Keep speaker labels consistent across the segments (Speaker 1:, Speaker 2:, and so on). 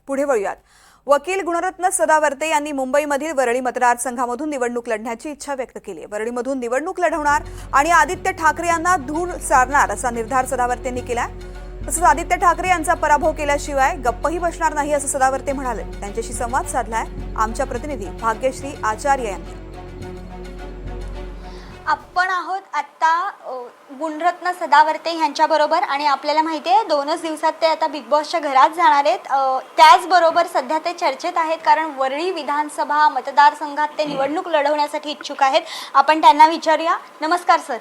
Speaker 1: पुढे वळूयात। वकील गुणरत्न सदावर्ते यांनी मुंबईमधील वरळी मतदारसंघामधून निवडणूक लढण्याची इच्छा व्यक्त केली आहे। वरळीमधून निवडणूक लढवणार आणि आदित्य ठाकरे यांना धूळ चारणार असा निर्धार सदावर्तेंनी केलाय। तसंच आदित्य ठाकरे यांचा पराभव केल्याशिवाय गप्पही बसणार नाही असं सदावर्ते म्हणाले। त्यांच्याशी संवाद साधलाय आमच्या प्रतिनिधी भाग्यश्री आचार्य यांनी।
Speaker 2: आपण आहोत आता गुणरत्न सदावर्ते यांच्याबरोबर आणि आपल्याला माहिती आहे 2च दिवसात ते आता बिग बॉसच्या घरात जाणार आहेत। त्याचबरोबर सध्या ते चर्चेत आहेत कारण वरळी विधानसभा मतदारसंघात ते निवडणूक लढवण्यासाठी इच्छुक आहेत। आपण त्यांना विचारूया। नमस्कार सर,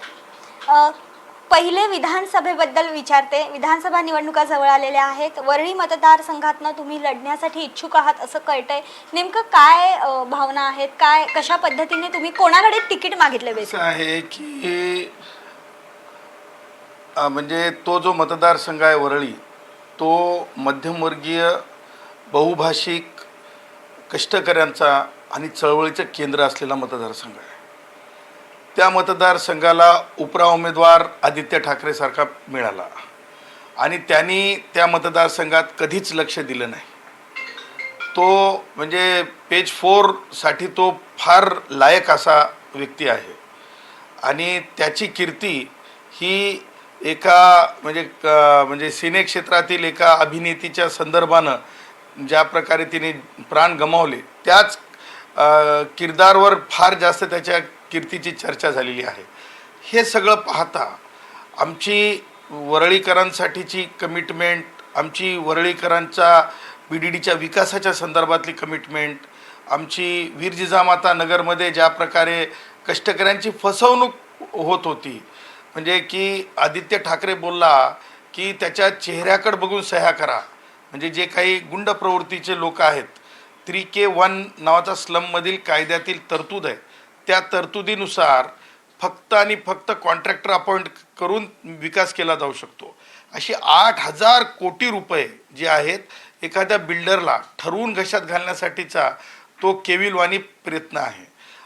Speaker 2: पहिले विधानसभेबद्दल विचारते। विधानसभा निवडणुका जवळ आलेल्या आहेत, वरळी मतदारसंघातनं तुम्ही लढण्यासाठी इच्छुक आहात असं कळतंय। नेमकं काय भावना आहेत, काय कशा पद्धतीने तुम्ही कोणाकडे तिकीट मागितले?
Speaker 3: असं आहे की म्हणजे तो जो मतदारसंघ आहे वरळी, तो मध्यमवर्गीय बहुभाषिक कष्टकऱ्यांचा आणि चळवळीचं केंद्र असलेला मतदारसंघ आहे। त्या मतदारसंघाला उपरा उमेदवार आदित्य ठाकरे सारखा मिळाला आणि त्यांनी त्या मतदारसंघात कधीच लक्ष दिलं नाही। तो म्हणजे पेज 4 साठी तो फार लायक असा व्यक्ती आहे आणि त्याची कीर्ती ही एका म्हणजे सिने क्षेत्रातील एका अभिनेत्रीच्या संदर्भानं ज्या प्रकारे तिने प्राण गमावले त्याच किरदारवर फार जास्त त्याच्या कीर्तीची चर्चा झालेली आहे। हे सगळं पाहता आमची वरळीकरांसाठीची कमिटमेंट, आमची वरळीकरांच्या BDDच्या विकासाच्या संदर्भातली कमिटमेंट, आमची वीर जिजामाता नगरमध्ये ज्या प्रकारे कष्टकऱ्यांची फसवणूक होत होती, म्हणजे की आदित्य ठाकरे बोलला की त्याच्या चेहऱ्याकडे बघून सह्या करा, म्हणजे जे काही गुंड प्रवृत्तीचे लोक आहेत, 3K1 नावाचा स्लममधील कायद्यातील तरतूद आहे, त्या तरतुदीनुसार फक्त आणि फक्त कॉन्ट्रॅक्टर अपॉइंट करून विकास केला जाऊ शकतो। अशी 8,000 कोटी रुपये जे आहेत एखाद्या बिल्डरला ठरवून घशात घालण्यासाठीचा तो केविलवाणी प्रयत्न आहे।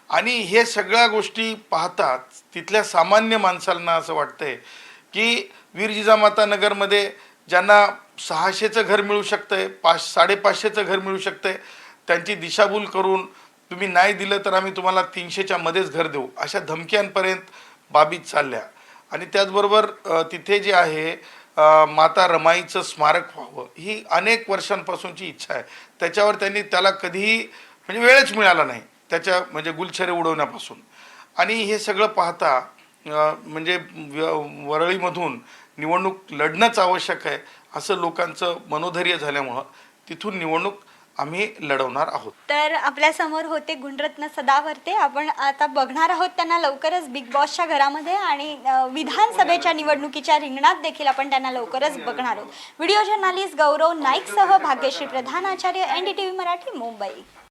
Speaker 3: आणि हे सगळ्या गोष्टी पाहतात तिथल्या सामान्य माणसांना असं वाटतंय की वीर जिजामाता नगरमध्ये ज्यांना 600चं घर मिळू शकतंय, 500-550चं घर मिळू शकतंय, त्यांची दिशाभूल करून तुम्ही नाही दिलं तर आम्ही तुम्हाला 300च्या मध्येच घर देऊ अशा धमक्यांपर्यंत बाबी चालल्या। आणि त्याचबरोबर तिथे जे आहे माता रमाईचं स्मारक व्हावं ही अनेक वर्षांपासूनची इच्छा आहे। त्याच्यावर त्याला कधीही म्हणजे वेळच मिळाला नाही त्याच्या म्हणजे गुलछरे उडवण्यापासून। आणि हे सगळं पाहता म्हणजे वरळीमधून निवडणूक लढणंच आवश्यक आहे असं लोकांचं मनोधैर्य झाल्यामुळं तिथून निवडणूक आम्ही लढवणार आहोत।
Speaker 2: तर आपल्या समोर होते गुणरत्न सदावर्ते। आपण आता बघणार आहोत त्यांना लवकरच बिग बॉसच्या घरामध्ये आणि विधानसभेच्या निवडणुकीच्या रिंगणात देखील आपण त्यांना लवकरच बघणार आहोत। व्हिडिओ जर्नलिस्ट गौरव नाईकसह भाग्यश्री प्रधान आचार्य, NDTV मराठी, मुंबई।